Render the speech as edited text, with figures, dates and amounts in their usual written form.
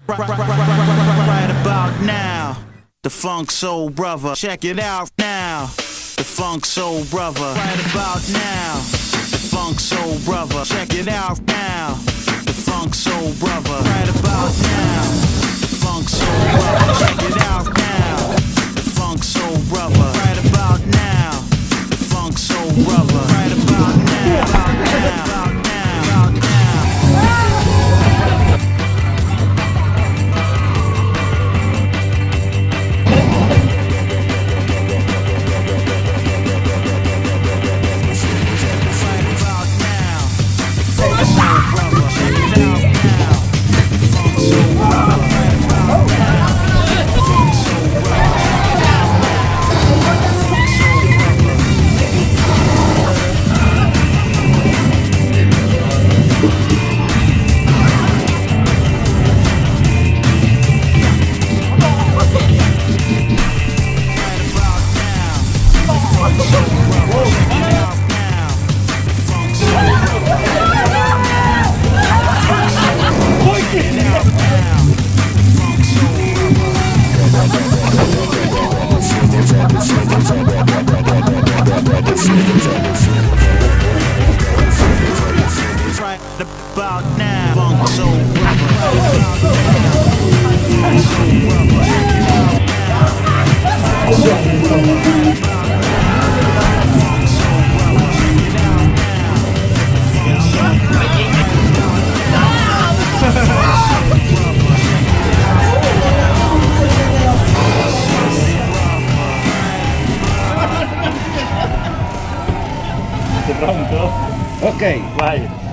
Right about now, the Funk Soul Brother. Check it out now, the Funk Soul Brother. Right about now, the Funk Soul Brother. Check it out now, the Funk Soul Brother. Right about now, the Funk Soul Brother. Check it out now, the Funk Soul Brother. Right about now, the Funk Soul Brother. Right about now, about now, about now, about now. Right about now, Funk Soul Brother. Funk Soul Brother. Check it out now. Funk Soul Brother. Funk Soul Brother. Check it out now. Funk Soul Pronto? Ok, Vai.